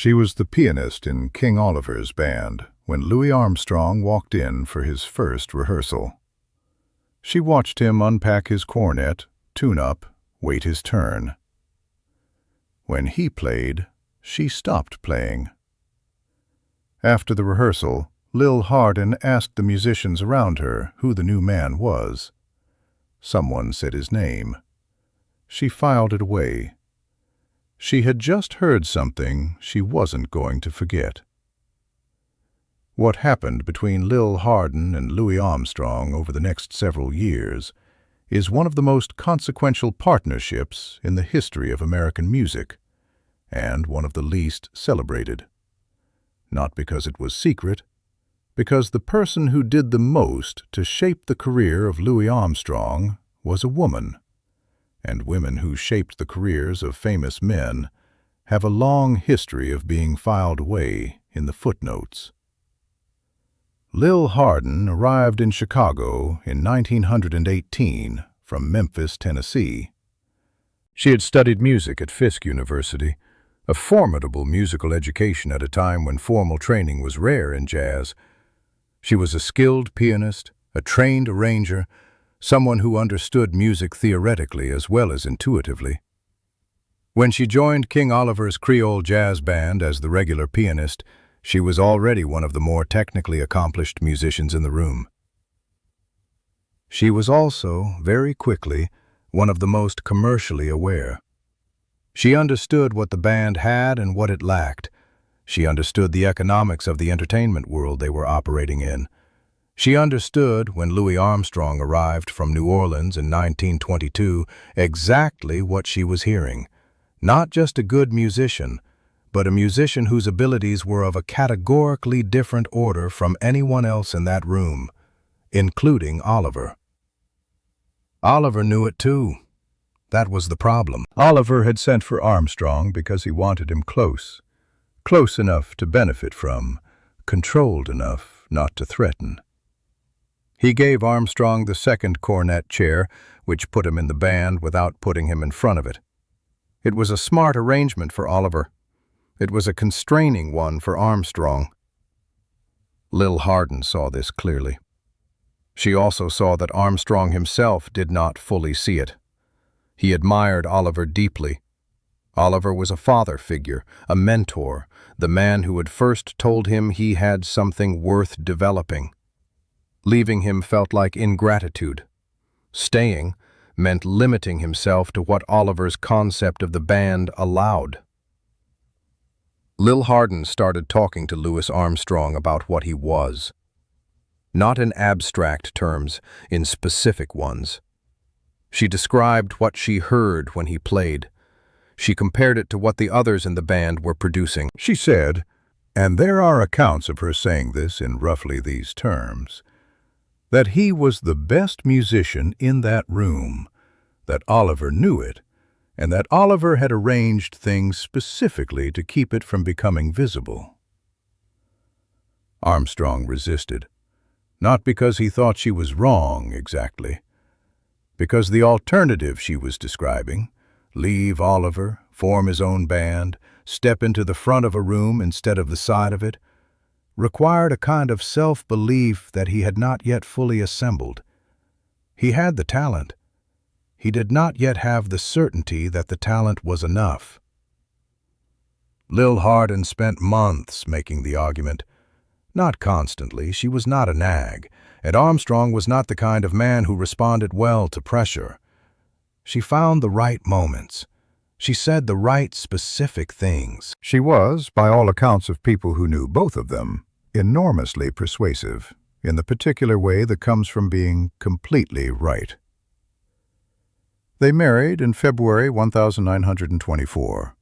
She was the pianist in King Oliver's band when Louis Armstrong walked in for his first rehearsal. She watched him unpack his cornet, tune up, wait his turn. When he played, she stopped playing. After the rehearsal, Lil Hardin asked the musicians around her who the new man was. Someone said his name. She filed it away. She had just heard something she wasn't going to forget. What happened between Lil Hardin and Louis Armstrong over the next several years is one of the most consequential partnerships in the history of American music, and one of the least celebrated. Not because it was secret, because the person who did the most to shape the career of Louis Armstrong was a woman, and women who shaped the careers of famous men have a long history of being filed away in the footnotes. Lil Hardin arrived in Chicago in 1918 from Memphis, Tennessee. She had studied music at Fisk University, a formidable musical education at a time when formal training was rare in jazz. She was a skilled pianist, a trained arranger, someone who understood music theoretically as well as intuitively. When she joined King Oliver's Creole Jazz Band as the regular pianist, she was already one of the more technically accomplished musicians in the room. She was also, very quickly, one of the most commercially aware. She understood what the band had and what it lacked. She understood the economics of the entertainment world they were operating in. She understood, when Louis Armstrong arrived from New Orleans in 1922, exactly what she was hearing. Not just a good musician, but a musician whose abilities were of a categorically different order from anyone else in that room, including Oliver. Oliver knew it too. That was the problem. Oliver had sent for Armstrong because he wanted him close. Close enough to benefit from, controlled enough not to threaten. He gave Armstrong the second cornet chair, which put him in the band without putting him in front of it. It was a smart arrangement for Oliver. It was a constraining one for Armstrong. Lil Hardin saw this clearly. She also saw that Armstrong himself did not fully see it. He admired Oliver deeply. Oliver was a father figure, a mentor, the man who had first told him he had something worth developing. Leaving him felt like ingratitude. Staying meant limiting himself to what Oliver's concept of the band allowed. Lil Hardin started talking to Louis Armstrong about what he was. Not in abstract terms, in specific ones. She described what she heard when he played. She compared it to what the others in the band were producing. She said, and there are accounts of her saying this in roughly these terms, that he was the best musician in that room, that Oliver knew it, and that Oliver had arranged things specifically to keep it from becoming visible. Armstrong resisted, not because he thought she was wrong exactly, because the alternative she was describing, leave Oliver, form his own band, step into the front of a room instead of the side of it, required a kind of self-belief that he had not yet fully assembled. He had the talent. He did not yet have the certainty that the talent was enough. Lil Hardin spent months making the argument. Not constantly, she was not a nag, and Armstrong was not the kind of man who responded well to pressure. She found the right moments. She said the right specific things. She was, by all accounts of people who knew both of them, enormously persuasive, in the particular way that comes from being completely right. They married in February 1924.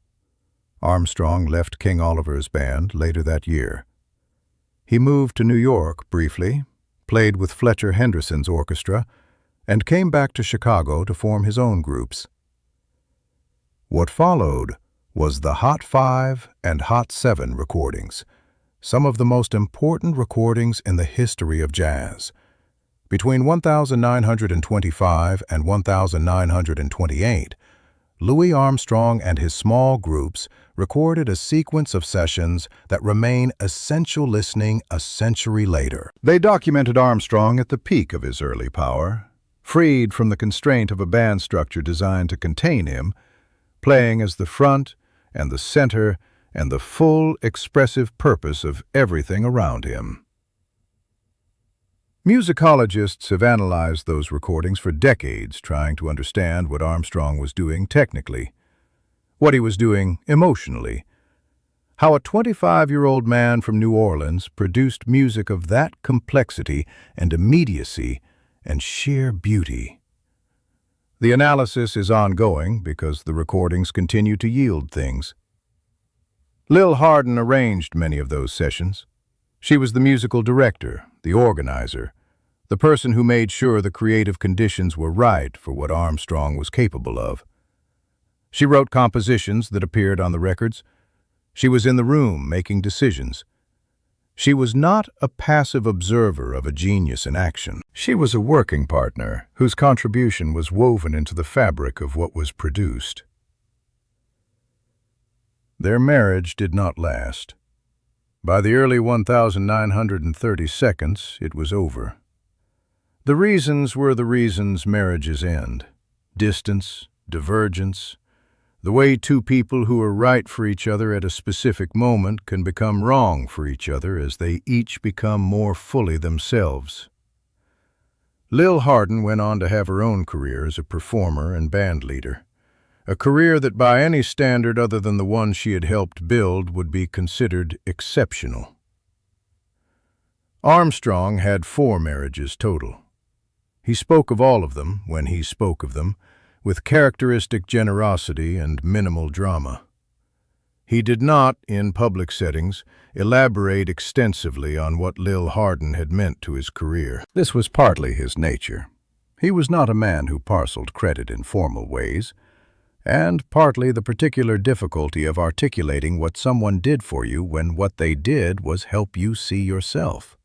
Armstrong left King Oliver's band later that year. He moved to New York briefly, played with Fletcher Henderson's orchestra, and came back to Chicago to form his own groups. What followed was the Hot 5 and Hot 7 recordings, some of the most important recordings in the history of jazz. Between 1925 and 1928, Louis Armstrong and his small groups recorded a sequence of sessions that remain essential listening a century later. They documented Armstrong at the peak of his early power, freed from the constraint of a band structure designed to contain him, playing as the front and the center and the full expressive purpose of everything around him. Musicologists have analyzed those recordings for decades, trying to understand what Armstrong was doing technically, what he was doing emotionally, how a 25-year-old man from New Orleans produced music of that complexity and immediacy and sheer beauty. The analysis is ongoing because the recordings continue to yield things. Lil Hardin arranged many of those sessions. She was the musical director, the organizer, the person who made sure the creative conditions were right for what Armstrong was capable of. She wrote compositions that appeared on the records. She was in the room making decisions. She was not a passive observer of a genius in action. She was a working partner whose contribution was woven into the fabric of what was produced. Their marriage did not last. By the early 1930 seconds, it was over. The reasons were the reasons marriages end: distance, divergence, the way two people who are right for each other at a specific moment can become wrong for each other as they each become more fully themselves. Lil Hardin went on to have her own career as a performer and band leader, a career that by any standard other than the one she had helped build would be considered exceptional. Armstrong had 4 marriages total. He spoke of all of them, when he spoke of them, with characteristic generosity and minimal drama. He did not, in public settings, elaborate extensively on what Lil Hardin had meant to his career. This was partly his nature. He was not a man who parceled credit in formal ways, and partly the particular difficulty of articulating what someone did for you when what they did was help you see yourself.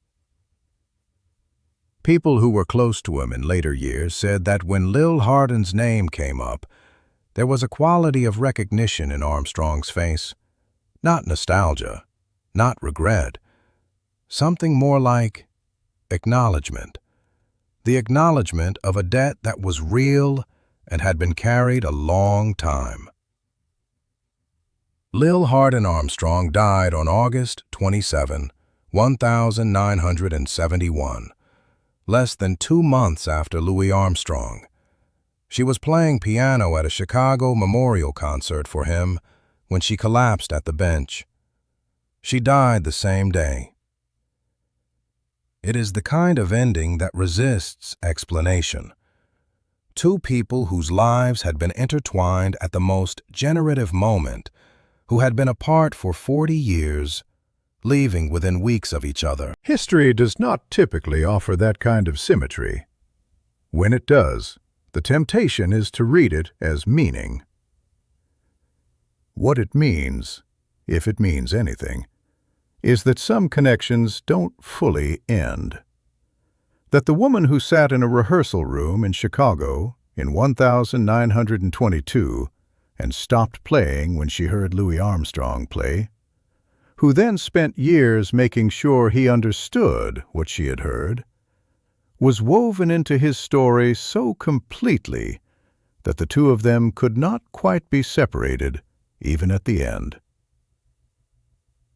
People who were close to him in later years said that when Lil Hardin's name came up, there was a quality of recognition in Armstrong's face. Not nostalgia, not regret. Something more like acknowledgement. The acknowledgement of a debt that was real and had been carried a long time. Lil Hardin Armstrong died on August 27, 1971, less than 2 months after Louis Armstrong. She was playing piano at a Chicago memorial concert for him when she collapsed at the bench. She died the same day. It is the kind of ending that resists explanation. 2 people whose lives had been intertwined at the most generative moment, who had been apart for 40 years, leaving within weeks of each other. History does not typically offer that kind of symmetry. When it does, the temptation is to read it as meaning. What it means, if it means anything, is that some connections don't fully end. That the woman who sat in a rehearsal room in Chicago in 1922 and stopped playing when she heard Louis Armstrong play, who then spent years making sure he understood what she had heard, was woven into his story so completely that the 2 of them could not quite be separated, even at the end.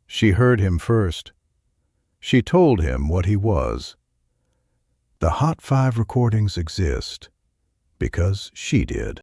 She heard him first. She told him what he was. The Hot 5 recordings exist because she did.